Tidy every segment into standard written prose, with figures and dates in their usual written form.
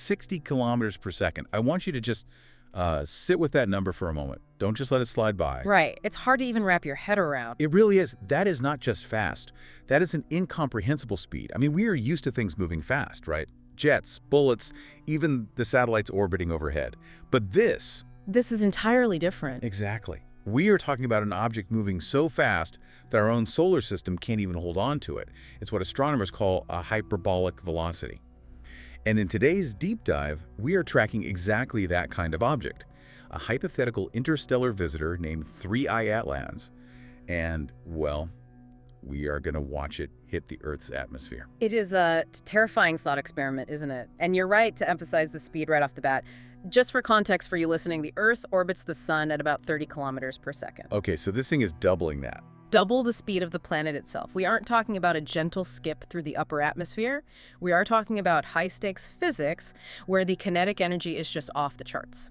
60 kilometers per second. I want you to just sit with that number for a moment. Don't just let it slide by. Right. It's hard to even wrap your head around. It really is. That is not just fast. That is an incomprehensible speed. I mean, we are used to things moving fast, right? Jets, bullets, even the satellites orbiting overhead. But this is entirely different. Exactly. We are talking about an object moving so fast that our own solar system can't even hold on to it. It's what astronomers call a hyperbolic velocity. And in today's deep dive, we are tracking exactly that kind of object, a hypothetical interstellar visitor named 3I Atlas. And, well, we are going to watch it hit the Earth's atmosphere. It is a terrifying thought experiment, isn't it? And you're right to emphasize the speed right off the bat. Just for context for you listening, the Earth orbits the sun at about 30 kilometers per second. Okay, so this thing is doubling that. Double the speed of the planet itself. We aren't talking about a gentle skip through the upper atmosphere. We are talking about high-stakes physics where the kinetic energy is just off the charts.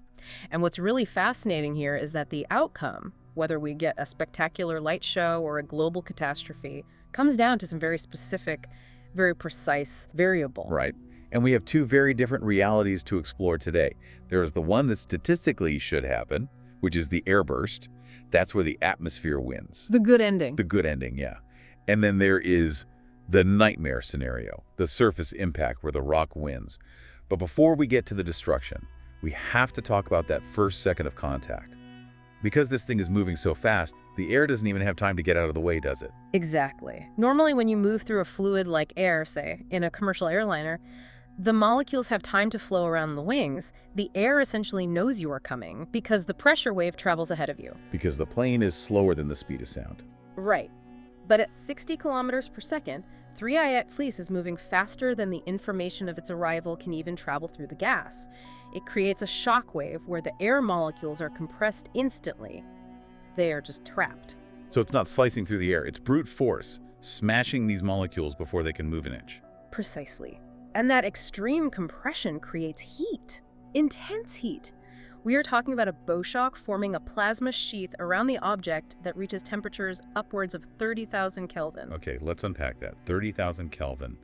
And what's really fascinating here is that the outcome, whether we get a spectacular light show or a global catastrophe, comes down to some very specific, very precise variable. Right. And we have two very different realities to explore today. There is the one that statistically should happen, which is the airburst. That's where the atmosphere wins. The good ending. The good ending, yeah. And then there is the nightmare scenario, the surface impact where the rock wins. But before we get to the destruction, we have to talk about that first second of contact. Because this thing is moving so fast, the air doesn't even have time to get out of the way, does it? Exactly. Normally when you move through a fluid like air, say, in a commercial airliner, the molecules have time to flow around the wings. The air essentially knows you are coming because the pressure wave travels ahead of you. Because the plane is slower than the speed of sound. Right. But at 60 kilometers per second, 3I Atlas is moving faster than the information of its arrival can even travel through the gas. It creates a shock wave where the air molecules are compressed instantly. They are just trapped. So it's not slicing through the air, it's brute force, smashing these molecules before they can move an inch. Precisely. And that extreme compression creates heat, intense heat. We are talking about a bow shock forming a plasma sheath around the object that reaches temperatures upwards of 30,000 Kelvin. Okay, let's unpack that. 30,000 Kelvin.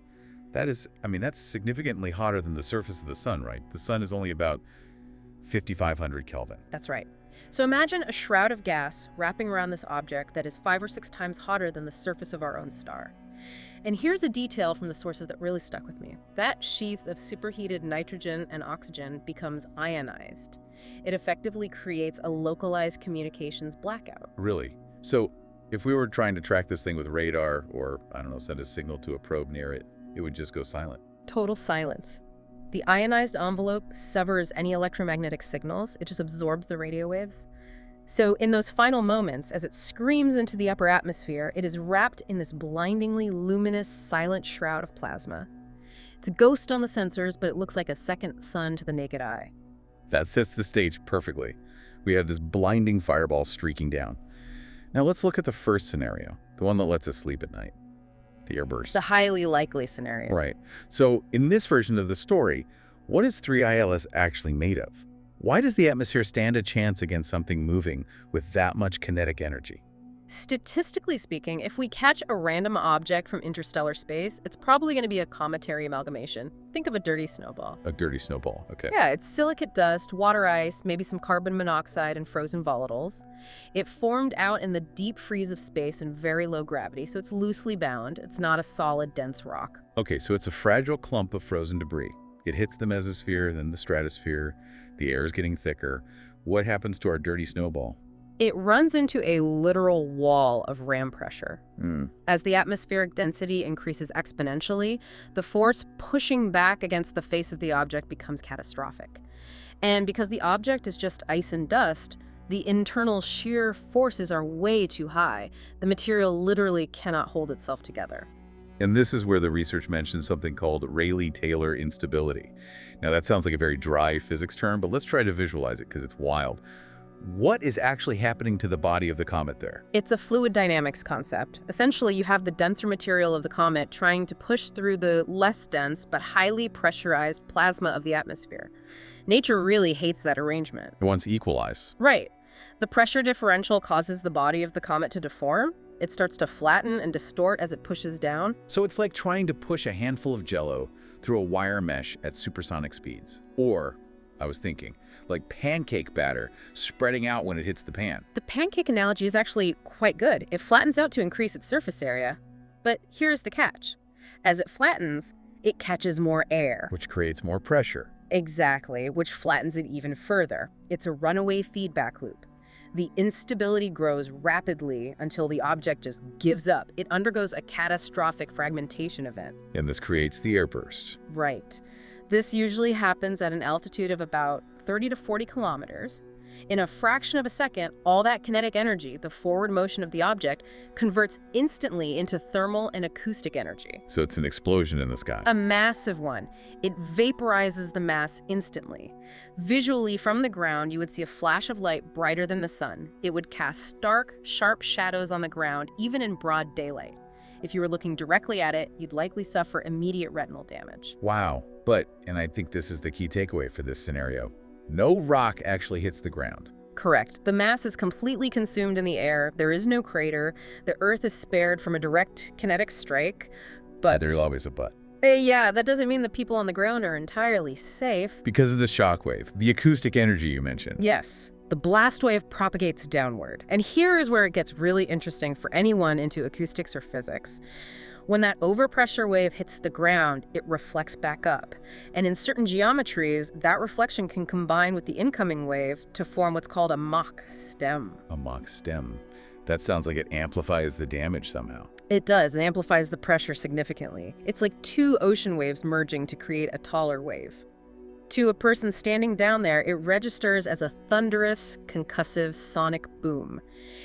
That is, I mean, that's significantly hotter than the surface of the sun, right? The sun is only about 5,500 Kelvin. That's right. So imagine a shroud of gas wrapping around this object that is 5 or 6 times hotter than the surface of our own star. And here's a detail from the sources that really stuck with me. That sheath of superheated nitrogen and oxygen becomes ionized. It effectively creates a localized communications blackout. Really? So if we were trying to track this thing with radar or, I don't know, send a signal to a probe near it, it would just go silent. Total silence. The ionized envelope severs any electromagnetic signals. It just absorbs the radio waves. So in those final moments, as it screams into the upper atmosphere, it is wrapped in this blindingly luminous, silent shroud of plasma. It's a ghost on the sensors, but it looks like a second sun to the naked eye. That sets the stage perfectly. We have this blinding fireball streaking down. Now let's look at the first scenario, the one that lets us sleep at night, the airburst. The highly likely scenario. Right. So in this version of the story, what is 3I Atlas actually made of? Why does the atmosphere stand a chance against something moving with that much kinetic energy? Statistically speaking, if we catch a random object from interstellar space, it's probably going to be a cometary amalgamation. Think of a dirty snowball. A dirty snowball, okay. Yeah, it's silicate dust, water ice, maybe some carbon monoxide and frozen volatiles. It formed out in the deep freeze of space in very low gravity, so it's loosely bound. It's not a solid, dense rock. Okay, so it's a fragile clump of frozen debris. It hits the mesosphere, then the stratosphere. The air is getting thicker. What happens to our dirty snowball? It runs into a literal wall of ram pressure. As the atmospheric density increases exponentially, the force pushing back against the face of the object becomes catastrophic. And because the object is just ice and dust, the internal shear forces are way too high. The material literally cannot hold itself together. And this is where the research mentions something called Rayleigh-Taylor instability. Now that sounds like a very dry physics term, but let's try to visualize it because it's wild. What is actually happening to the body of the comet there? It's a fluid dynamics concept. Essentially, you have the denser material of the comet trying to push through the less dense but highly pressurized plasma of the atmosphere. Nature really hates that arrangement. It wants to equalize. Right. The pressure differential causes the body of the comet to deform. It starts to flatten and distort as it pushes down. So it's like trying to push a handful of Jell-O through a wire mesh at supersonic speeds. Or, I was thinking, like pancake batter spreading out when it hits the pan. The pancake analogy is actually quite good. It flattens out to increase its surface area. But here's the catch. As it flattens, it catches more air. Which creates more pressure. Exactly, which flattens it even further. It's a runaway feedback loop. The instability grows rapidly until the object just gives up. It undergoes a catastrophic fragmentation event. And this creates the airburst. Right. This usually happens at an altitude of about 30 to 40 kilometers. In a fraction of a second, all that kinetic energy, the forward motion of the object, converts instantly into thermal and acoustic energy. So it's an explosion in the sky. A massive one. It vaporizes the mass instantly. Visually, from the ground, you would see a flash of light brighter than the sun. It would cast stark, sharp shadows on the ground, even in broad daylight. If you were looking directly at it, you'd likely suffer immediate retinal damage. Wow. But, and I think this is the key takeaway for this scenario, no rock actually hits the ground. Correct. The mass is completely consumed in the air. There is no crater. The Earth is spared from a direct kinetic strike, but... There's always a but. Yeah, that doesn't mean the people on the ground are entirely safe. Because of the shockwave, the acoustic energy you mentioned. Yes. The blast wave propagates downward. And here is where it gets really interesting for anyone into acoustics or physics. When that overpressure wave hits the ground, it reflects back up. And in certain geometries, that reflection can combine with the incoming wave to form what's called a Mach stem. A Mach stem. That sounds like it amplifies the damage somehow. It does. It amplifies the pressure significantly. It's like two ocean waves merging to create a taller wave. To a person standing down there, it registers as a thunderous, concussive sonic boom.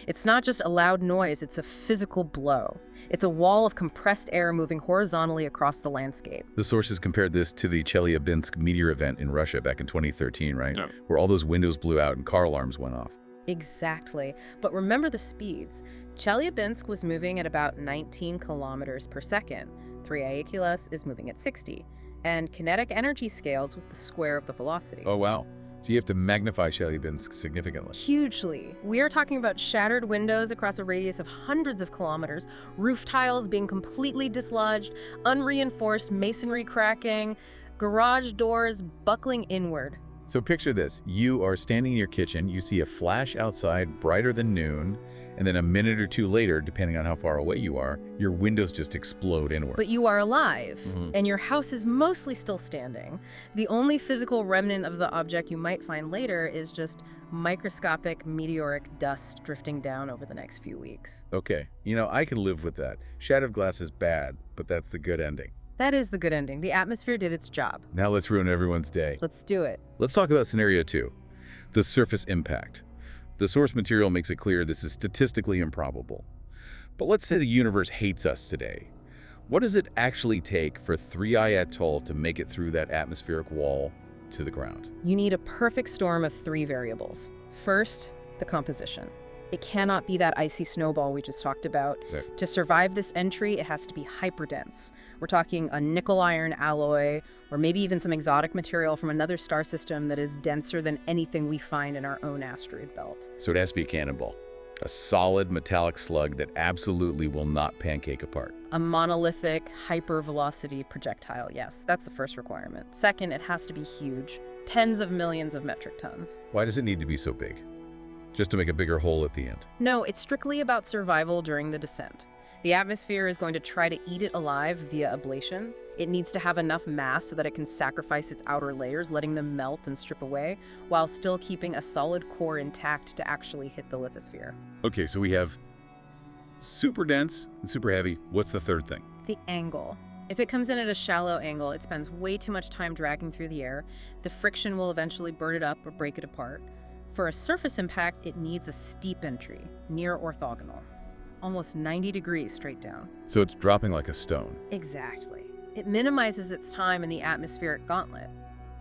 It's not just a loud noise, it's a physical blow. It's a wall of compressed air moving horizontally across the landscape. The sources compared this to the Chelyabinsk meteor event in Russia back in 2013, right? Yeah. Where all those windows blew out and car alarms went off. Exactly. But remember the speeds. Chelyabinsk was moving at about 19 kilometers per second. 3 Aeculus is moving at 60. And kinetic energy scales with the square of the velocity. Oh, wow. So you have to magnify Chelyabinsk significantly. Hugely. We are talking about shattered windows across a radius of hundreds of kilometers, roof tiles being completely dislodged, unreinforced masonry cracking, garage doors buckling inward. So picture this. You are standing in your kitchen, you see a flash outside brighter than noon, and then a minute or two later, depending on how far away you are, your windows just explode inward. But you are alive, Mhm. and your house is mostly still standing. The only physical remnant of the object you might find later is just microscopic meteoric dust drifting down over the next few weeks. Okay, I can live with that. Shattered glass is bad, but that's the good ending. That is the good ending. The atmosphere did its job. Now let's ruin everyone's day. Let's do it. Let's talk about scenario 2, the surface impact. The source material makes it clear this is statistically improbable. But let's say the universe hates us today. What does it actually take for 3I atoll to make it through that atmospheric wall to the ground? You need a perfect storm of 3 variables. First, the composition. It cannot be that icy snowball we just talked about. Yeah. To survive this entry, it has to be hyperdense. We're talking a nickel-iron alloy, or maybe even some exotic material from another star system that is denser than anything we find in our own asteroid belt. So it has to be a cannonball. A solid metallic slug that absolutely will not pancake apart. A monolithic, hypervelocity projectile, yes, that's the first requirement. Second, it has to be huge, tens of millions of metric tons. Why does it need to be so big? Just to make a bigger hole at the end. No, it's strictly about survival during the descent. The atmosphere is going to try to eat it alive via ablation. It needs to have enough mass so that it can sacrifice its outer layers, letting them melt and strip away, while still keeping a solid core intact to actually hit the lithosphere. Okay, so we have super dense and super heavy. What's the third thing? The angle. If it comes in at a shallow angle, it spends way too much time dragging through the air. The friction will eventually burn it up or break it apart. For a surface impact, it needs a steep entry, near orthogonal. Almost 90 degrees straight down. So it's dropping like a stone. Exactly. It minimizes its time in the atmospheric gauntlet.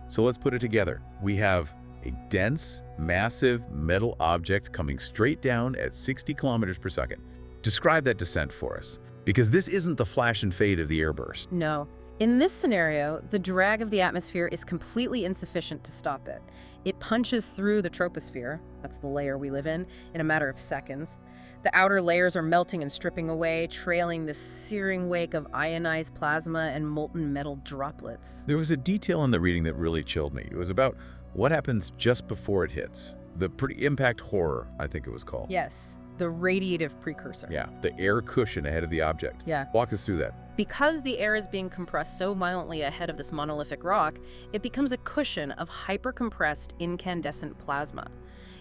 So let's put it together. We have a dense, massive metal object coming straight down at 60 kilometers per second. Describe that descent for us, because this isn't the flash and fade of the airburst. No. In this scenario, the drag of the atmosphere is completely insufficient to stop it. It punches through the troposphere, that's the layer we live in a matter of seconds. The outer layers are melting and stripping away, trailing this searing wake of ionized plasma and molten metal droplets. There was a detail in the reading that really chilled me. It was about what happens just before it hits. The pre-impact horror, I think it was called. Yes, the radiative precursor. Yeah, the air cushion ahead of the object. Yeah. Walk us through that. Because the air is being compressed so violently ahead of this monolithic rock, it becomes a cushion of hypercompressed incandescent plasma.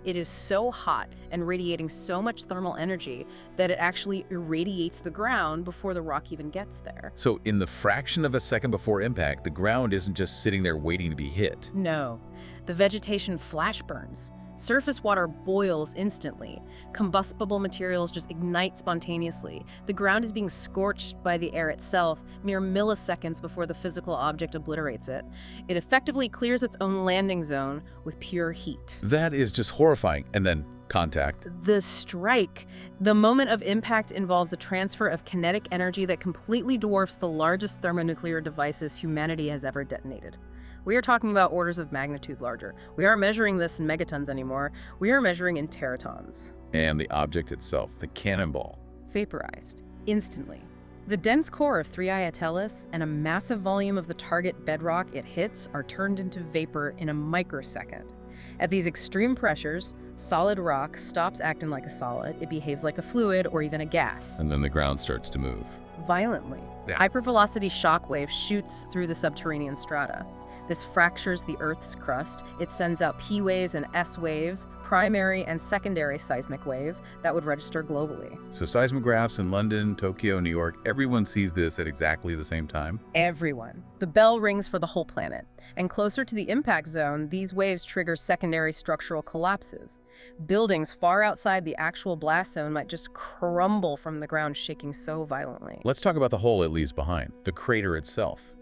It is so hot and radiating so much thermal energy that it actually irradiates the ground before the rock even gets there. So in the fraction of a second before impact, the ground isn't just sitting there waiting to be hit. No. The vegetation flash burns. Surface water boils instantly. Combustible materials just ignite spontaneously. The ground is being scorched by the air itself mere milliseconds before the physical object obliterates it. It effectively clears its own landing zone with pure heat. That is just horrifying. And then contact. The strike. The moment of impact involves a transfer of kinetic energy that completely dwarfs the largest thermonuclear devices humanity has ever detonated. We are talking about orders of magnitude larger. We aren't measuring this in megatons anymore. We are measuring in teratons. And the object itself, the cannonball. Vaporized. Instantly. The dense core of 3I Atelis and a massive volume of the target bedrock it hits are turned into vapor in a microsecond. At these extreme pressures, solid rock stops acting like a solid. It behaves like a fluid or even a gas. And then the ground starts to move. Violently. Yeah. Hypervelocity shockwave shoots through the subterranean strata. This fractures the Earth's crust. It sends out P waves and S waves, primary and secondary seismic waves that would register globally. So seismographs in London, Tokyo, New York, everyone sees this at exactly the same time? Everyone. The bell rings for the whole planet. And closer to the impact zone, these waves trigger secondary structural collapses. Buildings far outside the actual blast zone might just crumble from the ground, shaking so violently. Let's talk about the hole it leaves behind, the crater itself.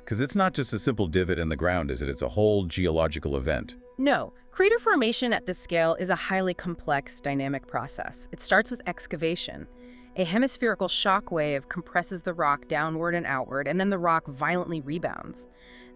Because it's not just a simple divot in the ground, is it? It's a whole geological event. No. Crater formation at this scale is a highly complex, dynamic process. It starts with excavation. A hemispherical shock wave compresses the rock downward and outward, and then the rock violently rebounds.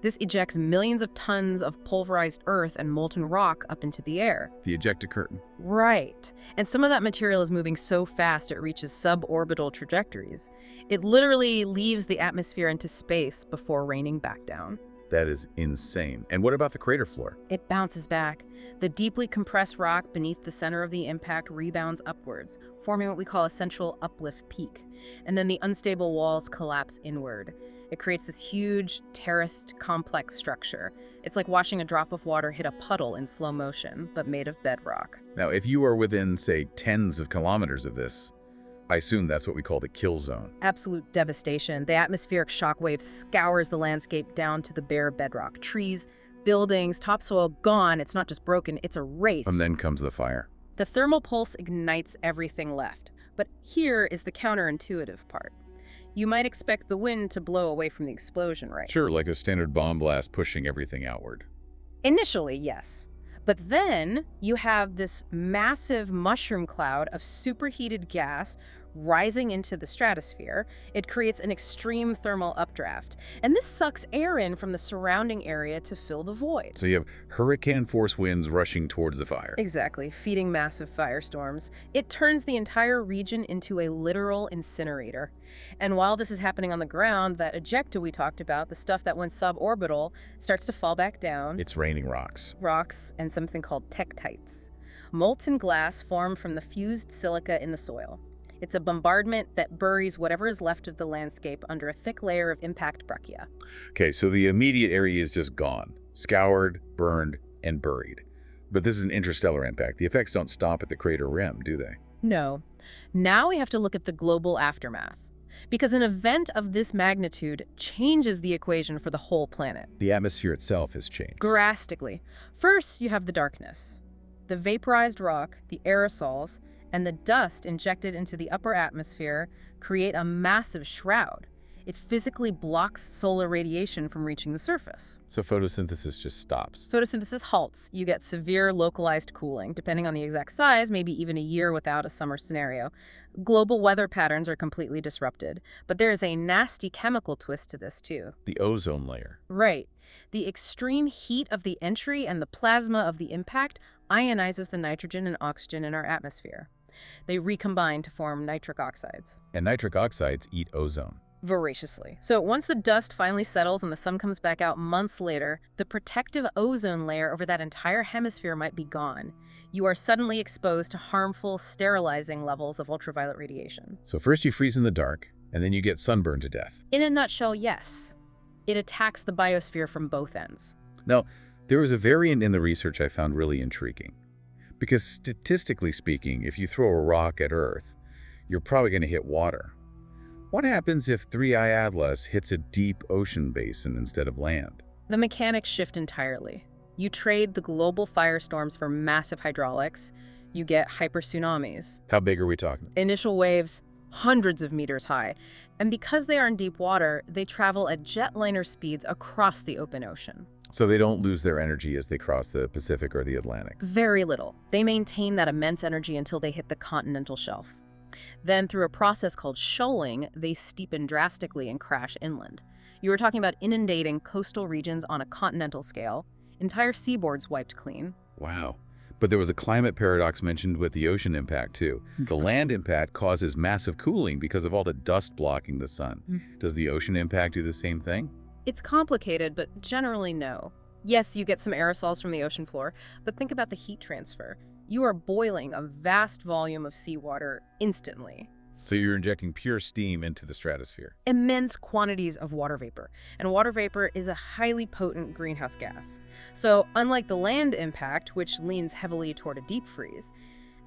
This ejects millions of tons of pulverized earth and molten rock up into the air. The ejecta curtain. Right. And some of that material is moving so fast it reaches suborbital trajectories. It literally leaves the atmosphere into space before raining back down. That is insane. And what about the crater floor? It bounces back. The deeply compressed rock beneath the center of the impact rebounds upwards, forming what we call a central uplift peak. And then the unstable walls collapse inward. It creates this huge, terraced, complex structure. It's like watching a drop of water hit a puddle in slow motion, but made of bedrock. Now, if you are within, say, tens of kilometers of this, I assume that's what we call the kill zone. Absolute devastation. The atmospheric shockwave scours the landscape down to the bare bedrock. Trees, buildings, topsoil gone. It's not just broken, it's erased. And then comes the fire. The thermal pulse ignites everything left. But here is the counterintuitive part. You might expect the wind to blow away from the explosion, right? Sure, like a standard bomb blast pushing everything outward. Initially, yes. But then you have this massive mushroom cloud of superheated gas rising into the stratosphere. It creates an extreme thermal updraft. And this sucks air in from the surrounding area to fill the void. So you have hurricane-force winds rushing towards the fire. Exactly, feeding massive firestorms. It turns the entire region into a literal incinerator. And while this is happening on the ground, that ejecta we talked about, the stuff that went suborbital, starts to fall back down. It's raining rocks. Rocks and something called tektites. Molten glass formed from the fused silica in the soil. It's a bombardment that buries whatever is left of the landscape under a thick layer of impact breccia. Okay, so the immediate area is just gone. Scoured, burned, and buried. But this is an interstellar impact. The effects don't stop at the crater rim, do they? No. Now we have to look at the global aftermath. Because an event of this magnitude changes the equation for the whole planet. The atmosphere itself has changed. Drastically. First, you have the darkness. The vaporized rock, the aerosols, and the dust injected into the upper atmosphere create a massive shroud. It physically blocks solar radiation from reaching the surface. So photosynthesis just stops. Photosynthesis halts. You get severe localized cooling, depending on the exact size, maybe even a year without a summer scenario. Global weather patterns are completely disrupted. But there is a nasty chemical twist to this, too. The ozone layer. Right. The extreme heat of the entry and the plasma of the impact ionizes the nitrogen and oxygen in our atmosphere. They recombine to form nitric oxides. And nitric oxides eat ozone. Voraciously. So once the dust finally settles and the sun comes back out months later, the protective ozone layer over that entire hemisphere might be gone. You are suddenly exposed to harmful, sterilizing levels of ultraviolet radiation. So first you freeze in the dark, and then you get sunburned to death. In a nutshell, yes. It attacks the biosphere from both ends. Now, there was a variant in the research I found really intriguing. Because statistically speaking, if you throw a rock at Earth, you're probably going to hit water. What happens if 3I Atlas hits a deep ocean basin instead of land? The mechanics shift entirely. You trade the global firestorms for massive hydraulics. You get hyper-tsunamis. How big are we talking? Initial waves, hundreds of meters high. And because they are in deep water, they travel at jetliner speeds across the open ocean. So they don't lose their energy as they cross the Pacific or the Atlantic? Very little. They maintain that immense energy until they hit the continental shelf. Then, through a process called shoaling, they steepen drastically and crash inland. You were talking about inundating coastal regions on a continental scale. Entire seaboards wiped clean. Wow. But there was a climate paradox mentioned with the ocean impact, too. The land impact causes massive cooling because of all the dust blocking the sun. Does the ocean impact do the same thing? It's complicated, but generally no. Yes, you get some aerosols from the ocean floor, but think about the heat transfer. You are boiling a vast volume of seawater instantly. So you're injecting pure steam into the stratosphere. Immense quantities of water vapor. And water vapor is a highly potent greenhouse gas. So unlike the land impact, which leans heavily toward a deep freeze,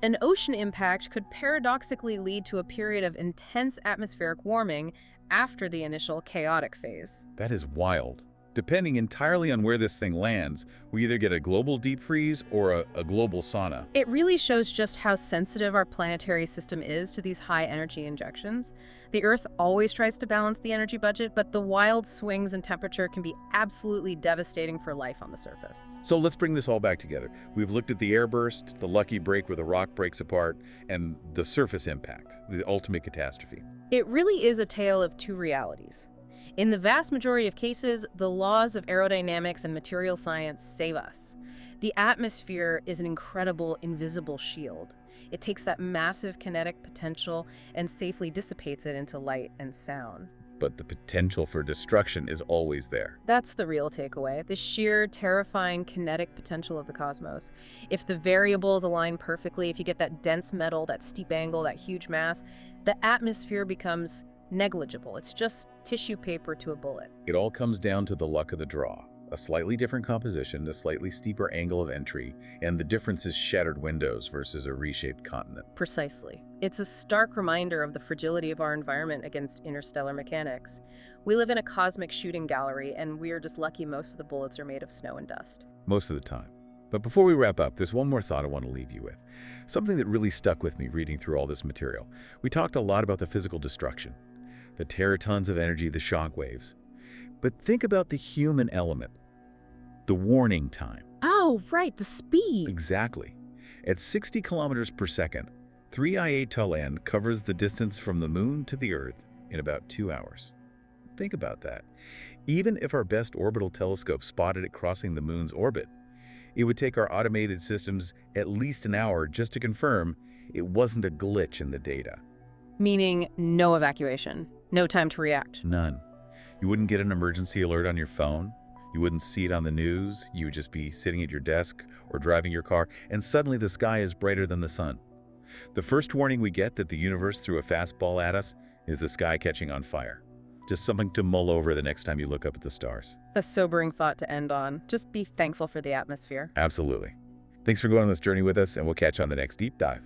an ocean impact could paradoxically lead to a period of intense atmospheric warming after the initial chaotic phase. That is wild. Depending entirely on where this thing lands, we either get a global deep freeze or a global sauna. It really shows just how sensitive our planetary system is to these high energy injections. The Earth always tries to balance the energy budget, but the wild swings in temperature can be absolutely devastating for life on the surface. So let's bring this all back together. We've looked at the airburst, the lucky break where the rock breaks apart, and the surface impact, the ultimate catastrophe. It really is a tale of two realities. In the vast majority of cases, the laws of aerodynamics and material science save us. The atmosphere is an incredible invisible shield. It takes that massive kinetic potential and safely dissipates it into light and sound. But the potential for destruction is always there. That's the real takeaway, the sheer, terrifying kinetic potential of the cosmos. If the variables align perfectly, if you get that dense metal, that steep angle, that huge mass, the atmosphere becomes negligible. It's just tissue paper to a bullet. It all comes down to the luck of the draw. A slightly different composition, a slightly steeper angle of entry, and the difference is shattered windows versus a reshaped continent. Precisely. It's a stark reminder of the fragility of our environment against interstellar mechanics. We live in a cosmic shooting gallery, and we're just lucky most of the bullets are made of snow and dust. Most of the time. But before we wrap up, there's one more thought I want to leave you with. Something that really stuck with me reading through all this material. We talked a lot about the physical destruction, the teratons of energy, the shock waves. But think about the human element, the warning time. Oh, right, the speed. Exactly. At 60 kilometers per second, 3I covers the distance from the moon to the Earth in about 2 hours. Think about that. Even if our best orbital telescope spotted it crossing the moon's orbit, it would take our automated systems at least an hour just to confirm it wasn't a glitch in the data. Meaning no evacuation, no time to react. None. You wouldn't get an emergency alert on your phone. You wouldn't see it on the news. You would just be sitting at your desk or driving your car, and suddenly the sky is brighter than the sun. The first warning we get that the universe threw a fastball at us is the sky catching on fire. Just something to mull over the next time you look up at the stars. A sobering thought to end on. Just be thankful for the atmosphere. Absolutely. Thanks for going on this journey with us, and we'll catch you on the next Deep Dive.